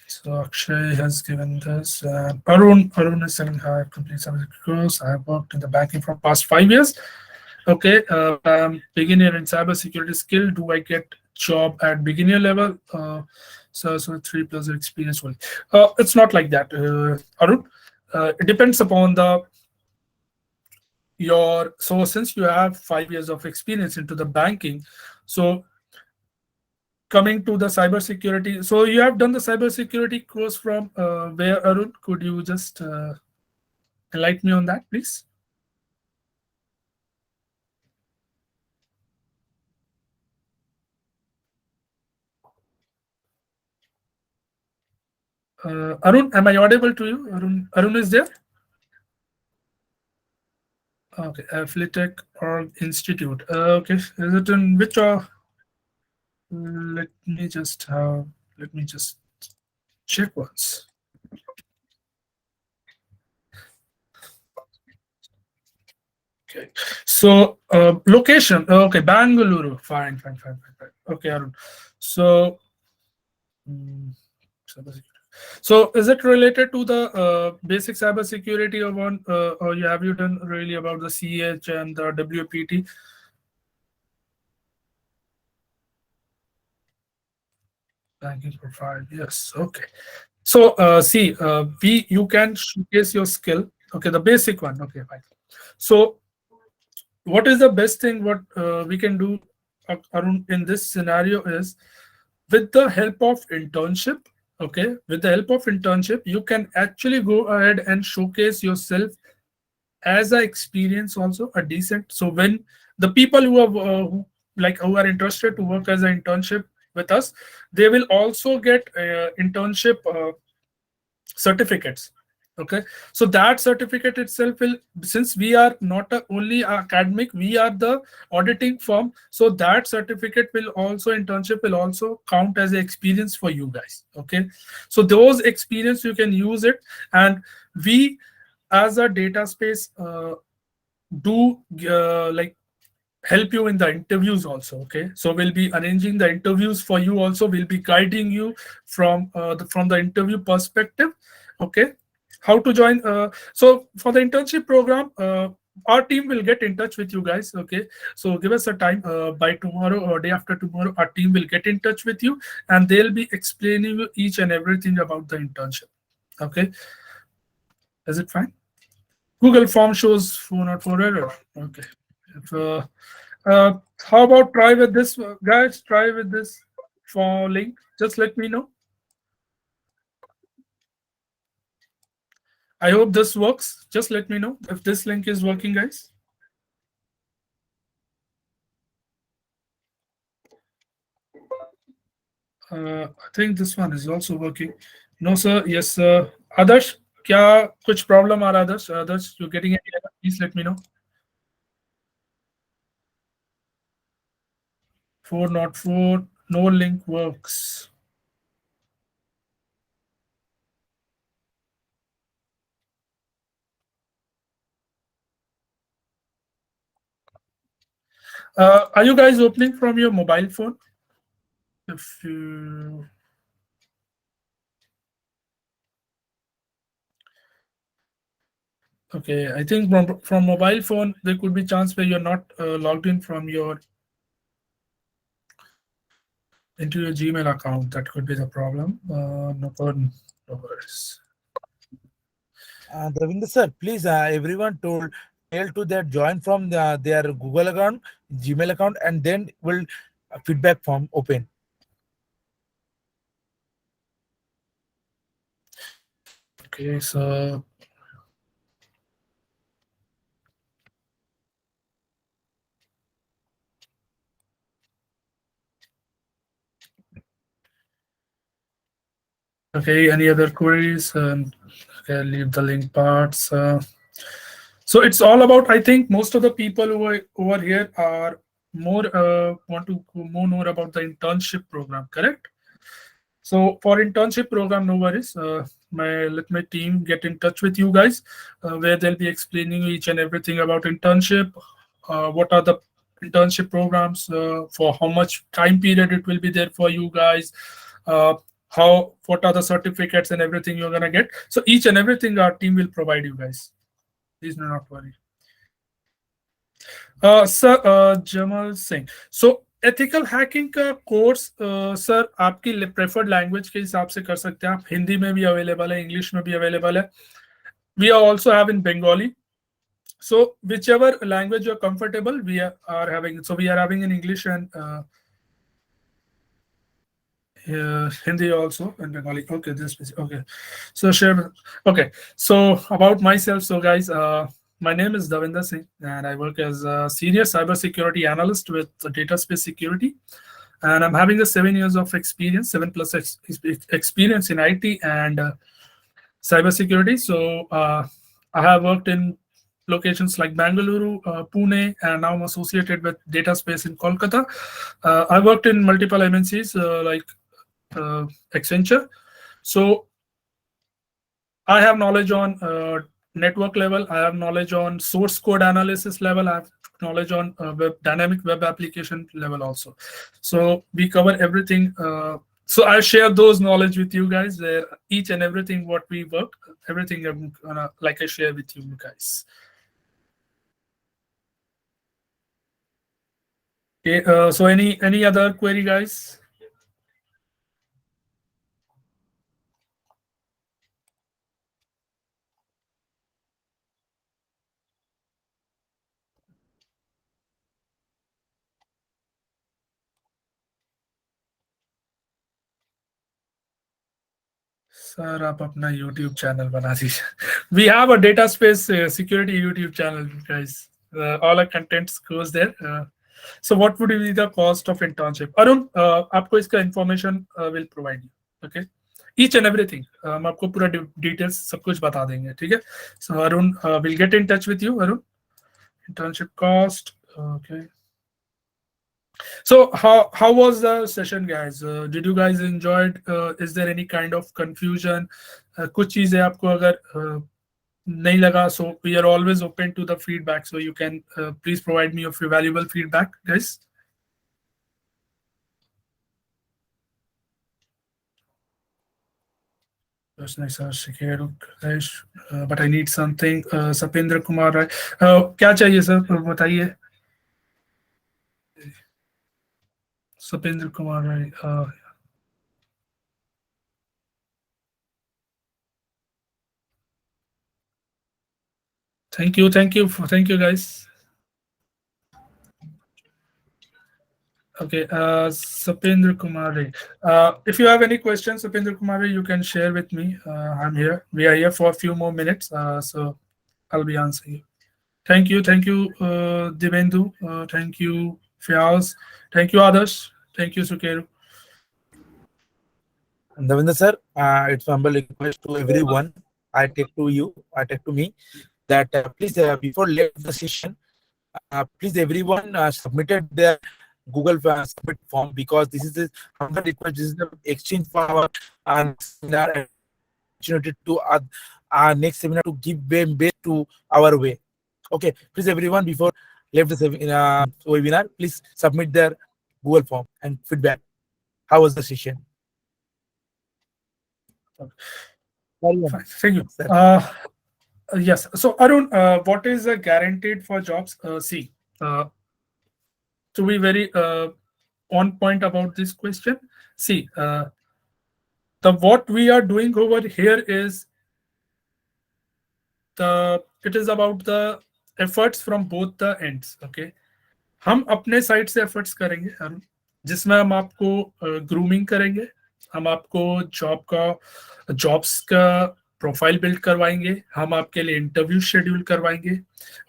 so Akshay has given this. Arun is saying, hi, complete service course. I have worked in the banking for past 5 years. Okay, beginner in cybersecurity skill. Do I get job at beginner level? So 3+ experience only. It's not like that, Arun. It depends upon the your. So since you have 5 years of experience into the banking, so coming to the cybersecurity. So you have done the cybersecurity course from where, Arun? Could you just enlighten me on that, please? Arun, am I audible to you? Arun is there? Okay, Affilitech or Institute. Okay, is it in which? Let me just check once. Okay, so location. Okay, Bangalore. Fine. Okay, Arun. So. Cybersecurity. So is it related to the basic cybersecurity or one, or have you done really about the CH and the WPT? Banking profile, yes. Okay. So see, you can showcase your skill. Okay, the basic one. Okay, fine. So what is the best thing what we can do, Arun, in this scenario is with the help of internship. Okay, with the help of internship, you can actually go ahead and showcase yourself as a experience also a decent. So when the people who are interested to work as an internship with us, they will also get internship certificates. Okay, so that certificate itself will, since we are not only academic, we are the auditing firm, so that certificate will also, internship will also count as an experience for you guys. Okay, so those experience you can use it, and we as a data space do like help you in the interviews also. Okay, so we'll be arranging the interviews for you also, we'll be guiding you from the interview perspective. Okay, how to join. So for the internship program, our team will get in touch with you guys. Okay, so give us a time, by tomorrow or day after tomorrow our team will get in touch with you, and they'll be explaining you each and everything about the internship. Okay, is it fine? Google form shows 404 error. Okay. If, how about try with this, guys? Try with this for link. Just let me know. I hope this works. Just let me know if this link is working, guys. I think this one is also working. No, sir. Yes, sir. Adarsh, क्या कुछ problem आ रहा है Adarsh? Adarsh, you getting any error? Please let me know. 404, no link works. Are you guys opening from your mobile phone? If you Okay, I think from mobile phone there could be chance where you're not logged in from your into your Gmail account. That could be the problem. No problem. No worries. Davinder sir, please, everyone tell to their join from their Google account, Gmail account, and then will feedback form open. Okay, so okay, any other queries? Okay, leave the link parts. So it's all about, I think most of the people who are here are more want to more about the internship program, correct? So for internship program, no worries. Let my team get in touch with you guys, where they'll be explaining each and everything about internship. What are the internship programs? For how much time period it will be there for you guys? Uh, what are the certificates and everything you're gonna get? So each and everything our team will provide you guys. Please do not worry. Sir जमल सिंह, सो ethical hacking का course sir आपकी preferred language के हिसाब से कर सकते हैं आप. हिंदी में भी अवेलेबल है, इंग्लिश में भी अवेलेबल है. We are also have in Bengali. So whichever language you're comfortable, we are having. So we are having in English and Hindi also and Bengali. Okay, this okay. So share. Okay, so about myself. So guys, my name is Davinder Singh, and I work as a senior cybersecurity analyst with Dataspace Security. And I'm having a 7 years of experience, 7+ experience in IT and cybersecurity. So I have worked in locations like Bangalore, Pune, and now I'm associated with Dataspace in Kolkata. I worked in multiple MNCs like Accenture. So I have knowledge on network level. I have knowledge on source code analysis level. I have knowledge on dynamic web application level also. So we cover everything. So I share those knowledge with you guys. Where each and everything what we work, everything I'm gonna like I share with you guys. Okay. So any other query, guys? Sir आप अपना YouTube channel बना दीजिए. We have a Dataspace security YouTube channel, guys. All our contents goes there. So what would be the cost of internship? Arun, आपको इसका information will provide you. Okay. Each and everything. हम आपको पूरा details सब कुछ बता देंगे, ठीक है? So Arun will get in touch with you. Arun, internship cost. Okay. So how was the session, guys? Did you guys enjoyed? Is there any kind of confusion? कुछ चीजें आपको अगर नहीं लगा, so we are always open to the feedback. So you can please provide me of your valuable feedback, guys. That's nice, guys. But I need something. Sapendra Kumar Rai. क्या चाहिए sir? बताइए. Sapendra Kumar Rai. Thank you, guys. Okay, Sapendra Kumar Rai. If you have any questions, Sapendra Kumar Rai, you can share with me. I'm here. We are here for a few more minutes, so I'll be answering you. Thank you, Divendu. Thank you, Fiaz. Thank you, others. Thank you, Sukeru. Davinder sir, it's humble request to everyone. I take to me that please before left the session, please everyone submitted their Google submit form, because this is the humble request. This is the exchange for our seminar and opportunity to our next seminar to give them best to our way. Okay, please everyone before left the webinar, please submit their Google form and feedback. How was the session? Thank you. Yes. So Arun, what is guaranteed for jobs? See, to be very on point about this question, see, what we are doing over here is it is about the efforts from both the ends. Okay, हम अपने side से efforts करेंगे हम, जिसमें हम आपको grooming करेंगे, हम आपको जॉब्स का प्रोफाइल बिल्ड करवाएंगे, हम आपके लिए इंटरव्यू शेड्यूल करवाएंगे.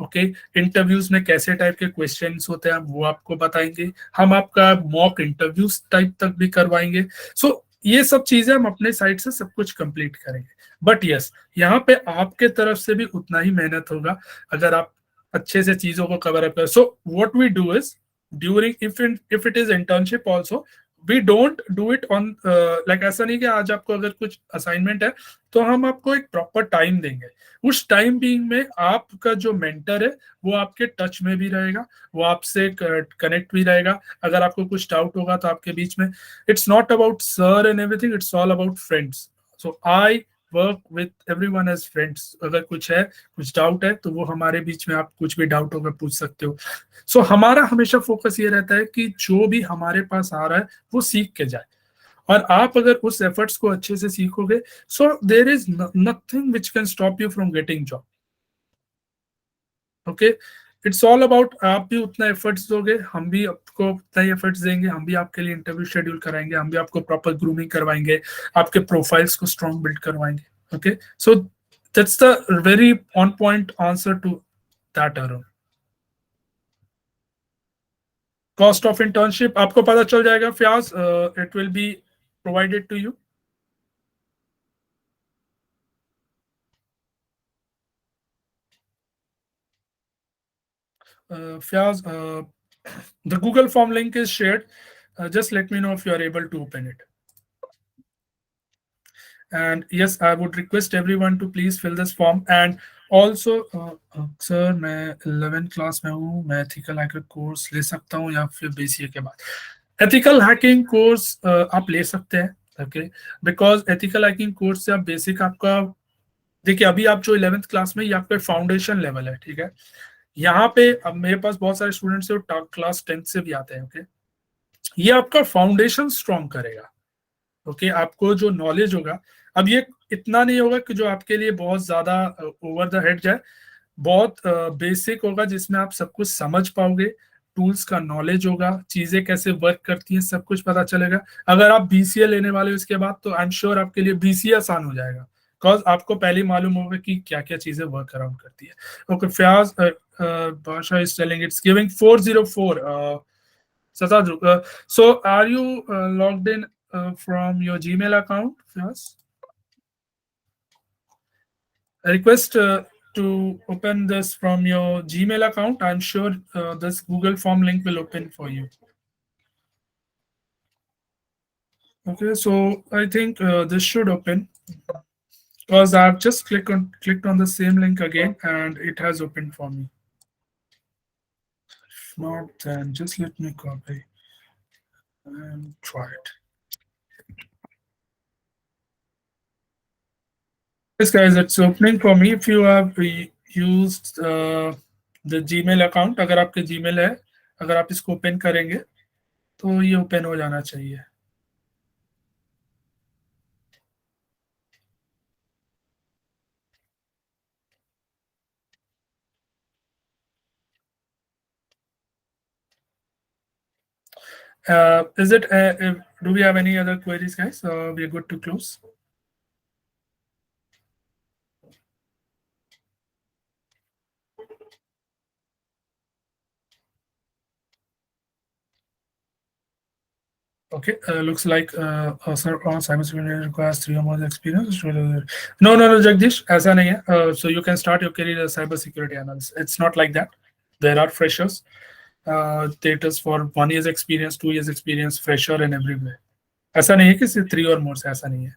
ओके, इंटरव्यूज में कैसे टाइप के क्वेश्चंस होते हैं वो आपको बताएंगे, हम आपका मॉक इंटरव्यूज टाइप तक भी करवाएंगे. सो ये सब चीजें हम अपने साइड से सब कुछ कंप्लीट करेंगे. बट यस, यहाँ पे आपके तरफ से भी उतना ही मेहनत होगा अगर आप अच्छे से चीजों को कवर अप करें. So what we do is during, if it is internship also, we don't do it on like ऐसा नहीं कि आज आपको अगर कुछ असाइनमेंट है तो हम आपको एक प्रॉपर टाइम देंगे। उस टाइम बीइंग में आपका जो मेंटर है वो आपके टच में भी रहेगा, वो आपसे कनेक्ट भी रहेगा। अगर आपको कुछ डाउट होगा तो आपके बीच में, it's not about sir and everything, it's all about friends. So I work with everyone as friends. अगर कुछ है, कुछ डाउट है तो वो हमारे बीच में, आप कुछ भी डाउट होगा पूछ सकते हो। सो हमारा हमेशा फोकस ये रहता है कि जो भी हमारे पास आ रहा है वो सीख के जाए, और आप अगर उस एफर्ट्स को अच्छे से सीखोगे, so there is nothing which can stop you from getting job. Okay, it's all about, आप भी उतना एफर्ट्स दोगे, हम भी आपको उतना ही एफर्ट्स देंगे, हम भी आपके लिए इंटरव्यू शेड्यूल कराएंगे, हम भी आपको प्रॉपर ग्रूमिंग करवाएंगे, आपके प्रोफाइल्स को स्ट्रॉन्ग बिल्ड करवाएंगे। Okay, so that's the very on point answer to that Arun. Cost of internship आपको पता चल जाएगा Fyaz, it will be provided to you. Fyaz, the Google form link is shared. Just let me know if you are able to open it. And yes, I would request everyone to please fill this form. And also, sir, मैं 11th class में हूँ, मैं ethical hacker course ले सकता हूँ या फिर BCA के बाद? एथिकल हैकिंग कोर्स आप ले सकते हैं, okay, because ethical hacking course से आप बेसिक आपका, देखिए अभी आप जो 11th क्लास में, ये आपका फाउंडेशन लेवल है, ठीक है। यहाँ पे अब मेरे पास बहुत सारे स्टूडेंट्स है क्लास 10th से भी आते हैं, ओके। ये आपका फाउंडेशन स्ट्रॉन्ग करेगा, ओके। आपको जो नॉलेज होगा, अब ये इतना नहीं होगा कि जो आपके लिए बहुत ज्यादा ओवर द हेड जाए, बहुत बेसिक होगा जिसमें आप सब कुछ समझ पाओगे, टूल्स का नॉलेज होगा, चीजें कैसे वर्क करती हैं सब कुछ पता चलेगा। अगर आप बीसीए लेने वाले हो इसके बाद, तो आई एम श्योर आपके लिए बीसीए आसान हो जाएगा, बिकॉज आपको पहले मालूम होगा कि क्या क्या चीजें वर्क अराउंड करती है। Okay Fyaz, Basha is telling it's giving 404. Satadru, so are you logged in from your Gmail account? Yes. I request to open this from your Gmail account. I'm sure this Google form link will open for you. Okay, so I think this should open, because I've just clicked on the same link again and it has opened for me. If not, then just let me copy and try it. Yes, guys, it's opening for me. If you have used the Gmail account, अगर आपके Gmail है, अगर आप इसको open करेंगे तो ये open हो जाना चाहिए। Is it? Do we have any other queries, guys? We are good to close. Okay, looks like sir, cybersecurity requires 3 or more experience. No, Jagdish, ऐसा नहीं है. So you can start your career as cybersecurity analyst. It's not like that. There are freshers. It is for 1 year's experience, 2 years experience, fresher and everywhere. ऐसा नहीं है कि सिर्फ 3 or more से, ऐसा नहीं है.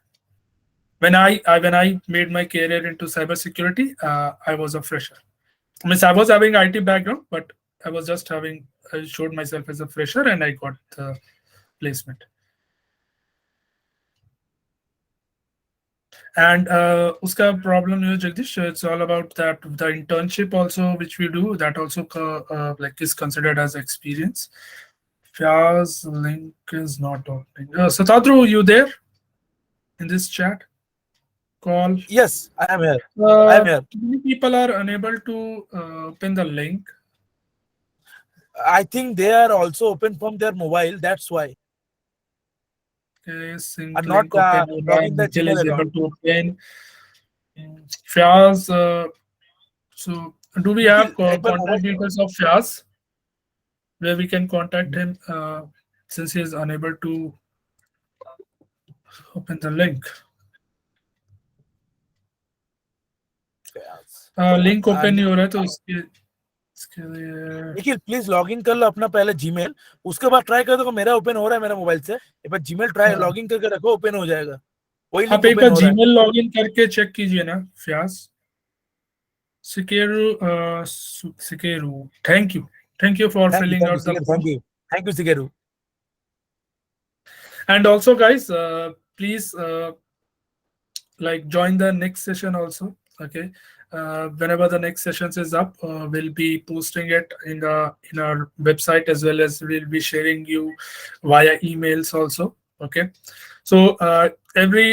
When I made my career into cybersecurity, I was a fresher. I mean, I was having IT background, but I was just I showed myself as a fresher and I got the placement. And uska problem is, Jagdish, it's all about that the internship also which we do, that also like is considered as experience. Fyaz link is not opening. Satadru, you there in this chat call? Yes, I am here. I am here. Many people are unable to open the link. I think they are also open from their mobile. That's why. Okay, sync Are link not open. logging the Nikhil Gmail is able account. to open. Fyaz, so do we have Nikhil, एक बार contact mobile details of Fyaz where we can contact him since he is unable to open the link? Yes. Link open नहीं हो रहा है तो उसके इसके लिए Nikhil please log in कर लो अपना पहले जीमेल, उसके बाद ट्राई कर दो। मेरा ओपन हो रहा है मेरा मोबाइल से, एक बार जीमेल ट्राई हाँ, लॉग इन करके रखो, ओपन हो जाएगा। वही आप लिंक एक ओपन बार हो रहा है। जीमेल लॉगिन करके चेक कीजिए ना फ्याज। सिकेरू सिकेरू, thank you for thank you, filling thank you out the सिकेरू, फॉर्म. थैंक यू सिकेरू। And also guys, please like join the next session also. Okay, whenever the next sessions is up, we'll be posting it in our website, as well as we'll be sharing you via emails also. Okay, so every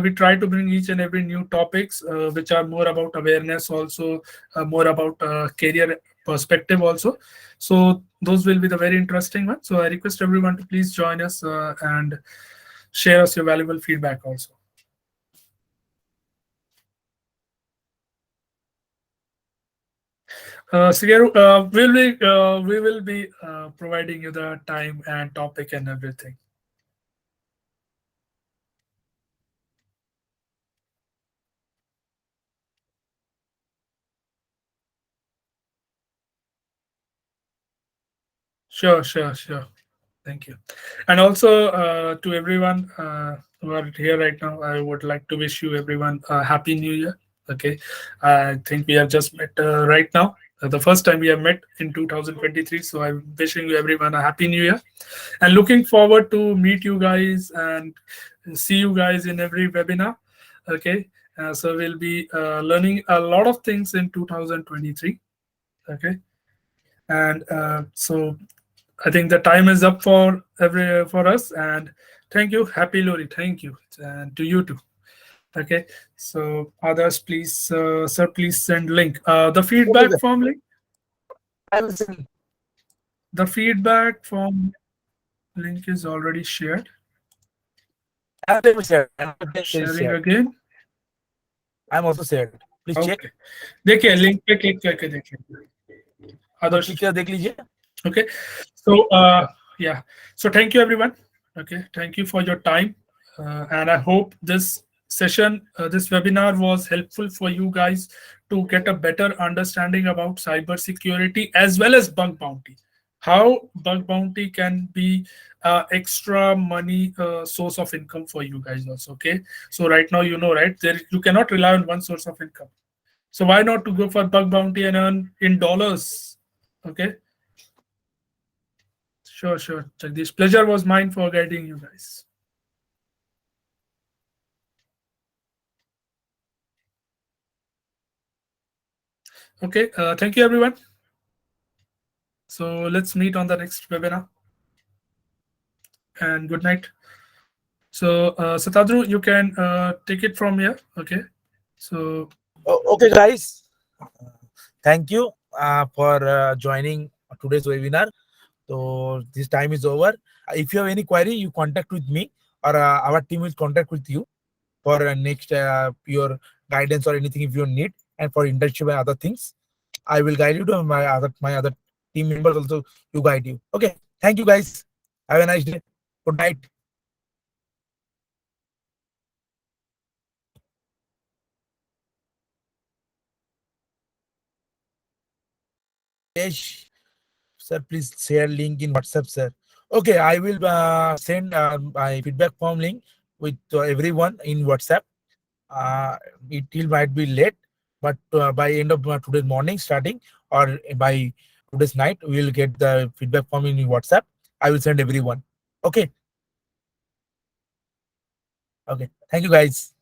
we try to bring each and every new topics which are more about awareness also, more about career perspective also. So those will be the very interesting ones. So I request everyone to please join us and share us your valuable feedback also. Sigaru, we will be providing you the time and topic and everything. Sure. Thank you. And also to everyone who are here right now, I would like to wish you everyone a happy new year. Okay, I think we have just met right now. The first time we have met in 2023. So I'm wishing you everyone a happy new year, and looking forward to meet you guys and see you guys in every webinar. Okay, so we'll be learning a lot of things in 2023. Okay, and so I think the time is up for us. And thank you, happy Lori, thank you, and to you too. Okay, so others, please, sir, please send link. The Okay, feedback sir. form link. I will send. The feedback form link is already shared. Let me share. Is Sharing shared. again. I'm also shared. Please check. Okay. देखिए link पे click करके देखिए. तो Others. Click कर देख लीजिए. Okay, so yeah, so thank you everyone. Okay, thank you for your time, and I hope this session, this webinar was helpful for you guys to get a better understanding about cyber security as well as bug bounty, how bug bounty can be extra money source of income for you guys also. Okay, so right now, you know, right, there you cannot rely on one source of income, so why not to go for bug bounty and earn in dollars. Okay, sure. Jagdish, pleasure was mine for guiding you guys. Okay, thank you everyone. So let's meet on the next webinar. And good night. So Satadru, you can take it from here. Okay. So Okay, guys. Thank you for joining today's webinar. So this time is over. If you have any query, you contact with me, or our team will contact with you for next your guidance or anything if you need, and for internship and other things. I will guide you to my other team members also to guide you. Okay. Thank you, guys. Have a nice day. Good night. Yes. Sir, please share link in WhatsApp, sir. Okay, I will send my feedback form link with everyone in WhatsApp. It might be late, but by end of today's morning starting, or by today's night, we will get the feedback form in WhatsApp. I will send everyone. Okay. Okay. Thank you, guys.